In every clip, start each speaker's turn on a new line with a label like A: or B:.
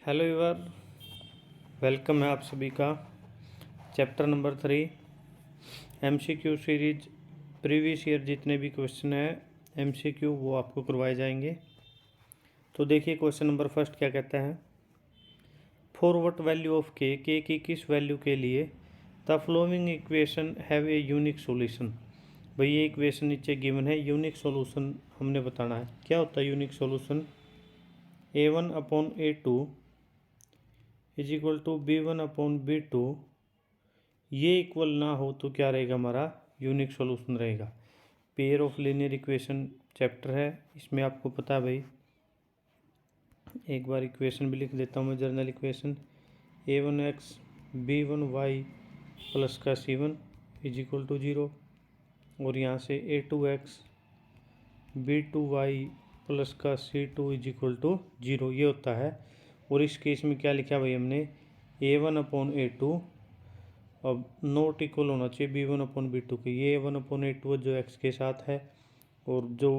A: Hello your, welcome है आप सभी का। Chapter number 3 MCQ series. Previous year जितने भी क्वेश्चन है एमसीक्यू वो आपको करवाए जाएंगे। तो देखिए क्वेश्चन नंबर फर्स्ट क्या कहता है। फॉर व्हाट वैल्यू ऑफ के की किस वैल्यू के लिए the flowing equation have a unique solution. भाई ये इक्वेशन नीचे गिवन है, यूनिक सॉल्यूशन हमने बताना है। क्या होता है unique solution? A1/A2 is equal to B1/B2 ये इक्वल ना हो तो क्या रहेगा हमारा यूनिक सॉल्यूशन रहेगा। Pair of linear equation chapter है, इसमें आपको पता है भाई। एक बार इक्वेशन भी लिख देता हूँ मैं, general equation A1x B1y plus का C1 इज इक्वल टू 0 और यहाँ से A2x B2y प्लस का C2 इज इक्वल टू 0 ये होता है। और इस केस में क्या लिखा भाई हमने A1/A2 अब नॉट इक्वल होना चाहिए B1/B2 के। ये A1/A2 जो x के साथ है और जो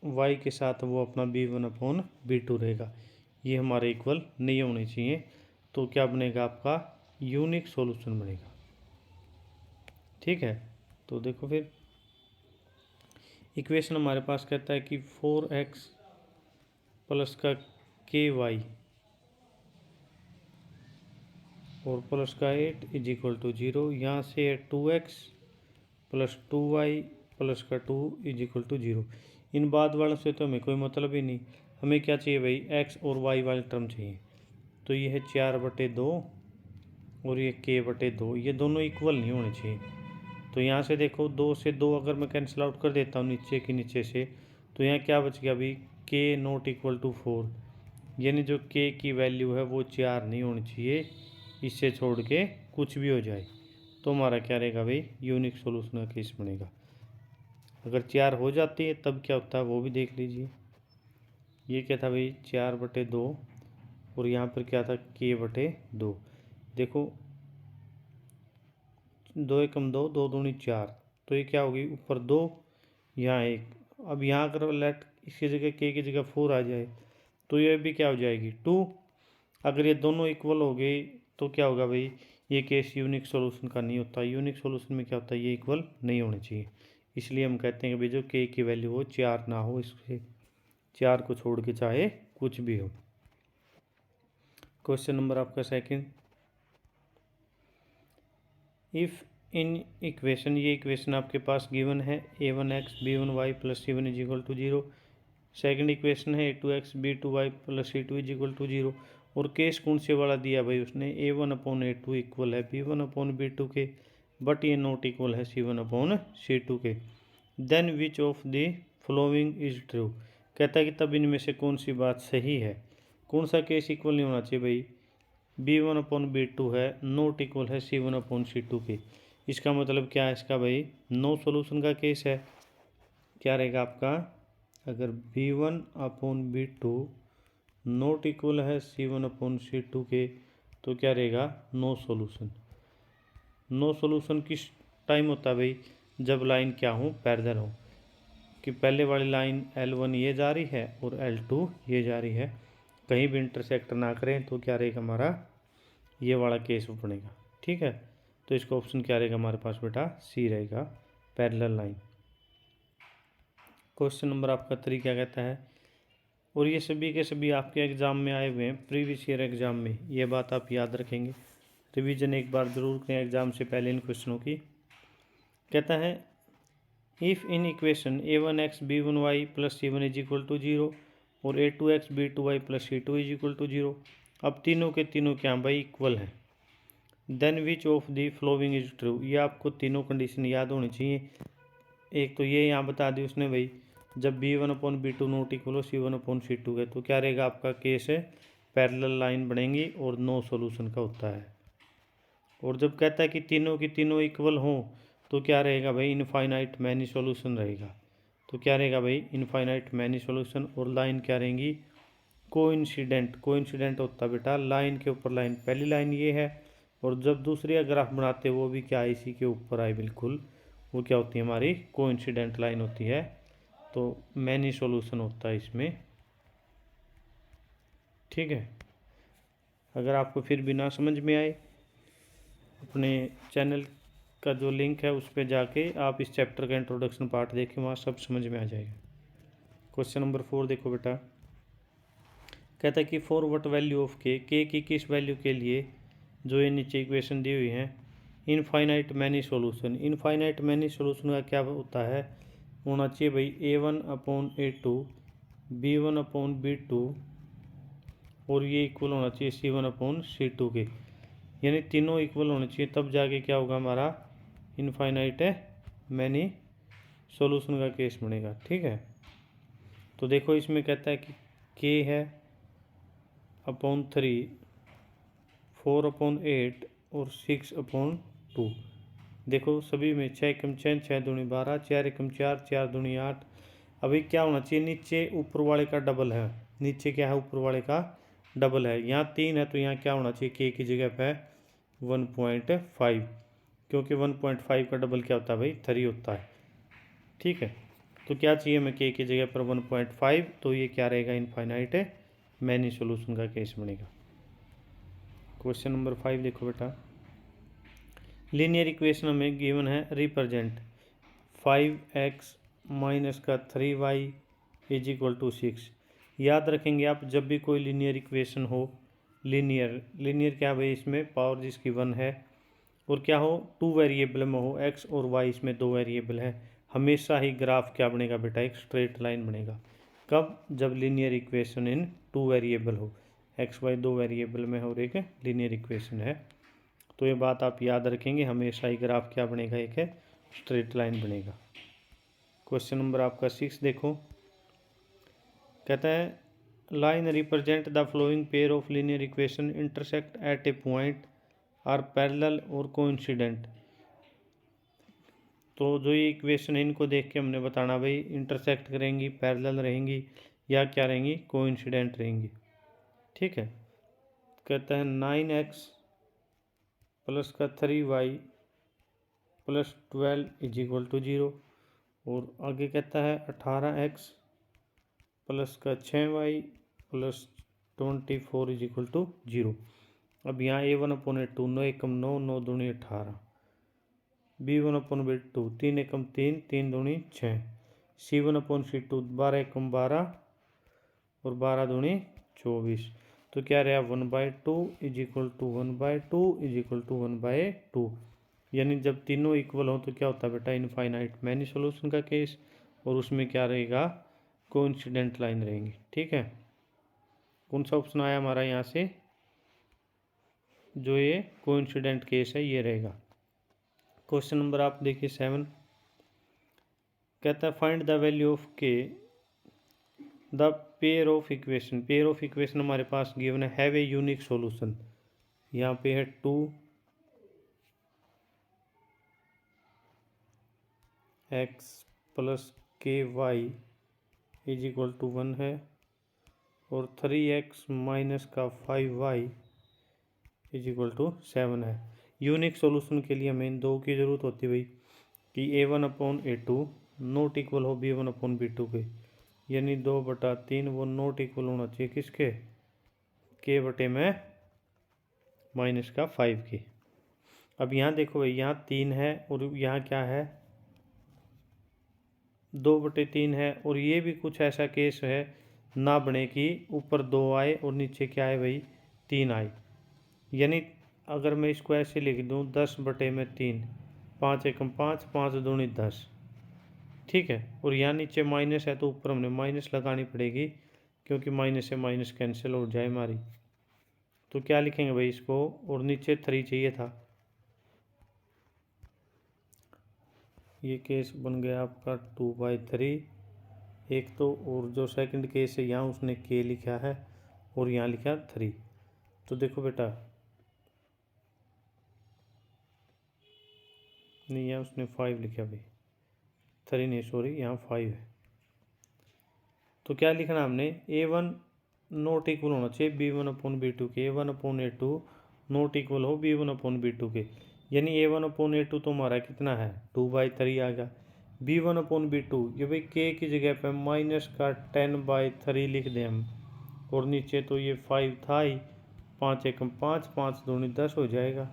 A: y के साथ वो अपना B1/B2 रहेगा। ये हमारे इक्वल नहीं होने चाहिए, तो क्या बनेगा आपका यूनिक सॉल्यूशन बनेगा। ठीक है, तो देखो फिर इक्वेशन हमारे पास कहता है कि 4x प्लस का ky और प्लस का 8 इज इक्वल टू 0। यहाँ से 2x प्लस 2y प्लस का 2 इज इक्वल टू 0। इन बाद वालों से तो हमें कोई मतलब ही नहीं। हमें क्या चाहिए भाई, x और y वाली टर्म चाहिए। तो ये है 4/2 और ये k/2, ये दोनों इक्वल नहीं होने चाहिए। तो यहाँ से देखो 2 से 2 अगर मैं कैंसिल आउट कर देता हूँ नीचे के नीचे से, तो यहाँ क्या बच गया भाई k नॉट इक्वल टू 4, यानी जो k की वैल्यू है वो 4 नहीं होनी चाहिए। इससे छोड़ के कुछ भी हो जाए तो हमारा क्या रहेगा भाई यूनिक सॉल्यूशन का केस बनेगा। अगर 4 हो जाती है तब क्या होता है वो भी देख लीजिए। ये क्या था भाई 4/2 और यहाँ पर क्या था k/2। देखो 2 एकम 2, 2 दूनी 4, तो ये क्या होगी ऊपर 2 यहाँ 1। अब यहाँ अगर लेट इसकी जगह k की जगह 4 आ जाए तो ये भी क्या हो जाएगी 2। अगर ये दोनों इक्वल हो गए तो क्या होगा भाई, ये केस यूनिक सॉल्यूशन का नहीं होता। यूनिक सॉल्यूशन में क्या होता है, ये इक्वल नहीं होने चाहिए। इसलिए हम कहते हैं कि भाई जो k की वैल्यू हो 4 ना हो, इससे 4 को छोड़ के चाहे कुछ भी हो। क्वेश्चन नंबर आपका सेकंड, इफ़ इन इक्वेशन, ये इक्वेशन आपके पास गिवन है A1x B1y plus C1 is equal to 0। Second equation है A2x B2y plus C2 is equal to 0। और केस कौन से वाला दिया भाई उसने, A1/A2 इक्वल है B1/B2 के, बट ये नॉट इक्वल है C1/C2 के। Then which of the following is true. कहता है कि तब इनमें से कौन सी बात सही है। कौन सा केस इक्वल नहीं होना चाहिए भाई, B1/B2 है नॉट इक्वल है C1/C2 के। इसका मतलब क्या है इसका भाई, नो सॉल्यूशन का केस है। क्या रहेगा आपका, अगर B1/B2 नॉट इक्वल है C1/C2 के तो क्या रहेगा नो सॉल्यूशन। नो सॉल्यूशन किस टाइम होता है भाई, जब लाइन क्या हो पैरेलल हो, कि पहले वाली लाइन L1 ये जा रही है और L2 ये जा रही है, कहीं भी इंटरसेक्ट ना करें तो क्या रहेगा हमारा ये वाला केस बनेगा। ठीक है, तो इसका ऑप्शन क्या रहेगा हमारे पास बेटा, सी रहेगा, पैरेलल लाइन। क्वेश्चन नंबर आपका 3 क्या कहता है, और ये सभी के सभी आपके एग्ज़ाम में आए हुए हैं, प्रीवियस ईयर एग्ज़ाम में, ये बात आप याद रखेंगे। रिवीजन एक बार ज़रूर करें एग्ज़ाम से पहले इन क्वेश्चनों की। कहता है if in equation A1x B1y plus C1 is equal to 0 और A2x B2y plus C2 is equal to 0। अब तीनों के तीनों क्या भाई इक्वल है। Then which of the following is true, ये आपको तीनों कंडीशन याद होनी चाहिए। एक तो ये यहाँ बता दी उसने भाई, जब B1/B2 नॉट इक्वल हो C1/C2 है तो क्या रहेगा आपका केस है, पैरेलल लाइन बनेगी और नो सॉल्यूशन का होता है। और जब कहता है कि तीनों की तीनों इक्वल हों तो क्या रहेगा भाई, इनफाइनाइट मैनी सॉल्यूशन रहेगा। तो क्या रहेगा भाई इनफाइनाइट मैनी सॉल्यूशन। और लाइन क्या रहेंगी, कोइंसिडेंट। कोइंसिडेंट होता है बेटा लाइन के ऊपर लाइन, पहली लाइन ये है और जब दूसरी ग्राफ बनाते वो भी क्या इसी के ऊपर आए बिल्कुल, वो क्या होती है हमारी कोइंसिडेंट लाइन होती है। तो मैनी सॉल्यूशन होता है इसमें। ठीक है, अगर आपको फिर भी ना समझ में आए, अपने चैनल का जो लिंक है उस पर जाके आप इस चैप्टर का इंट्रोडक्शन पार्ट देखें, वहाँ सब समझ में आ जाएगा। क्वेश्चन नंबर 4 देखो बेटा, कहता है कि फॉर व्हाट वैल्यू ऑफ के की किस वैल्यू के लिए जो ये नीचे इक्वेशन दी हुई है, infinite many solution. Infinite many solution का क्या होता है, होना चाहिए भाई A1/A2 B1/B2 और ये इक्वल होना चाहिए C1/C2 के, यानी तीनों इक्वल होने चाहिए, तब जाके क्या होगा हमारा इनफाइनाइट मैनी सॉल्यूशन का केस बनेगा। ठीक है, तो देखो इसमें कहता है कि k है /3, 4/8 और 6/2। देखो सभी में 6 एकम 6, 6 दूनी 12, 4 एकम 4, 4 दूनी 8। अभी क्या होना चाहिए, नीचे ऊपर वाले का डबल है, नीचे क्या है ऊपर वाले का डबल है। यहाँ 3 है तो यहाँ क्या होना चाहिए, k की जगह पे 1.5, क्योंकि 1.5 का डबल क्या होता है भाई 3 होता है। ठीक है, तो क्या चाहिए हमें k की जगह पर 1.5, तो ये क्या रहेगा इनफाइनाइट मैनी सॉल्यूशन का केस बनेगा। क्वेश्चन नंबर 5 देखो बेटा, लीनियर इक्वेशन हमें गिवन है, रिप्रेजेंट 5x माइनस का 3y इज इक्वल टू 6। याद रखेंगे आप जब भी कोई लीनियर इक्वेशन हो, लीनियर क्या भाई, इसमें पावर जिसकी 1 है और क्या हो 2 वेरिएबल में हो, x और y इसमें 2 वेरिएबल है, हमेशा ही ग्राफ क्या बनेगा बेटा, एक स्ट्रेट लाइन बनेगा। कब, जब लीनियर इक्वेशन इन 2 वेरिएबल हो, x y 2 वेरिएबल में हो और एक लीनियर इक्वेशन है, तो ये बात आप याद रखेंगे, हमेशा ही ग्राफ क्या बनेगा, एक है स्ट्रेट लाइन बनेगा। क्वेश्चन नंबर आपका 6 देखो, कहता है line represent the following pair of linear equation intersect at a point or parallel और कोइंसिडेंट। तो जो ये इक्वेशन है इनको देख के हमने बताना भाई इंटरसेक्ट करेंगी, पैरेलल रहेंगी या क्या रहेंगी, कोइंसिडेंट रहेंगी। ठीक है, कहता है 9x प्लस का 3y plus 12 is equal to 0, और आगे कहता है 18x प्लस का 6y plus 24 is equal to 0। अब यहाँ A1/A2 9 एकम 9, 9 दूनी 18, B1/B2 3 एकम 3, 3 दूनी 6, C1/C2 12 एकम 12 और 12 दूनी 24। तो क्या रहा 1/2 is equal to 1/2 is equal to 1/2, यानी जब तीनों इक्वल हो तो क्या होता है बेटा इनफाइनाइट मैनी सॉल्यूशन का केस, और उसमें क्या रहेगा कोइंसिडेंट लाइन रहेंगी। ठीक है, कौन सा ऑप्शन आया हमारा यहाँ से, जो ये कोइंसिडेंट केस है ये रहेगा। क्वेश्चन नंबर आप देखिए 7, कहता है find the value of k the pair of equation. Pair of equation हमारे पास गिवन है, हैव ए यूनिक सॉल्यूशन। यहाँ पे है 2x plus KY is equal to 1 है, और 3x माइनस का 5y इज इक्वल टू 7 है। यूनिक सॉल्यूशन के लिए हमें इन दो की ज़रूरत होती है भाई, कि A1/A2 नोट इक्वल हो B1/B2 के, यानी 2/3 वो नोट इक्वल होना चाहिए किसके, k बटे में माइनस का 5 के। अब यहाँ देखो भाई यहाँ 3 है और यहाँ क्या है 2/3 है, और ये भी कुछ ऐसा केस है ना बने कि ऊपर 2 आए और नीचे क्या है भाई 3 आए, यानी अगर मैं इसको ऐसे लिख दूँ 10/3, 5 एकम 5, 5 दूनी 10। ठीक है, और यहाँ नीचे माइनस है तो ऊपर हमने माइनस लगानी पड़ेगी, क्योंकि माइनस से माइनस कैंसिल हो जाए हमारी। तो क्या लिखेंगे भाई इसको, और नीचे 3 चाहिए था, ये केस बन गया आपका 2/3 एक तो, और जो सेकंड केस है यहाँ उसने k लिखा है और यहाँ लिखा 3। तो देखो बेटा नहीं, यहाँ उसने 5 लिखा भाई, 3 नहीं सॉरी, यहाँ 5 है। तो क्या लिखना हमने, A1 नोट इक्वल होना चाहिए B1/B2 के, A1/A2 नोट इक्वल हो B1/B2 के, यानी A1/A2 तो हमारा कितना है 2/3 आएगा। B1/B2 ये भाई k की जगह पे माइनस का 10/3 लिख दें हम, और नीचे तो ये 5 था ही, 5 एकम 5, 5 दूनी 10 हो जाएगा।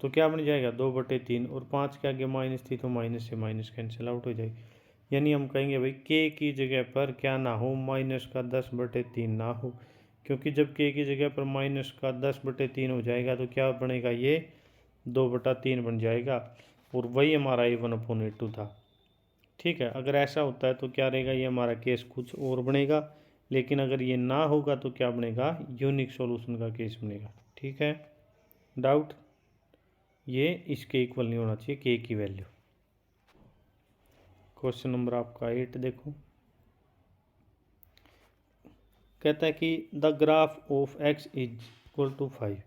A: तो क्या बन जाएगा 2/3, और 5 के आगे माइनस थी तो माइनस से माइनस कैंसिल आउट हो जाएगी। यानी हम कहेंगे भाई के की जगह पर क्या ना हो, -10/3 ना हो, क्योंकि जब के की जगह पर -10/3 हो जाएगा तो क्या बनेगा, ये 2/3 बन जाएगा, और वही हमारा A1/A2 था। ठीक है, अगर ऐसा होता है तो क्या रहेगा, ये हमारा केस कुछ और बनेगा, लेकिन अगर ये ना होगा तो क्या बनेगा, यूनिक सॉल्यूशन का केस बनेगा। ठीक है, डाउट, ये इसके इक्वल नहीं होना चाहिए के की वैल्यू। क्वेश्चन नंबर आपका 8 देखो, कहता है कि the graph of x is equal to 5।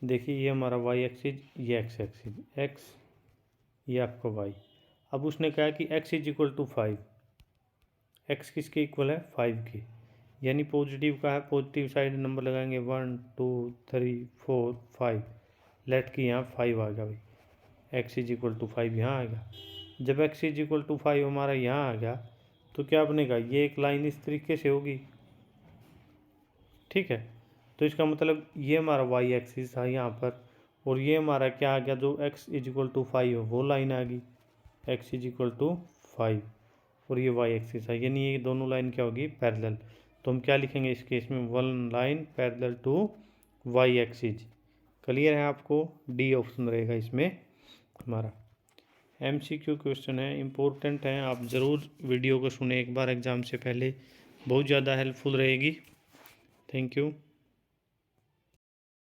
A: देखिए ये हमारा y एक्सिस, ये x एक्सिस, x ये आपका y। अब उसने कहा कि x is equal to 5, x किसके इक्वल है, 5 के, यानी पॉजिटिव का है, पॉजिटिव साइड नंबर लगाएंगे 1 2 3 4 5, लेट की यहाँ 5 आ गया भाई, x इज इक्वल टू 5 यहाँ आएगा। जब x इज इक्वल टू 5 हमारा यहाँ आ गया तो क्या बनेगा, ये एक लाइन इस तरीके से होगी। ठीक है, तो इसका मतलब ये हमारा y एक्सिस था यहाँ पर, और ये हमारा क्या आ गया, जो x इज इक्वल टू 5 है वो लाइन आ गई, x इज इक्वल टू 5, और ये y एक्सिस है, यानी ये दोनों लाइन क्या होगी, पैरेलल। तो हम क्या लिखेंगे इस केस में, one line parallel to y axis. Clear है आपको, डी ऑप्शन रहेगा इसमें हमारा। MCQ क्वेश्चन है, इम्पोर्टेंट है, आप ज़रूर वीडियो को सुने एक बार एग्ज़ाम से पहले, बहुत ज़्यादा हेल्पफुल रहेगी। Thank you.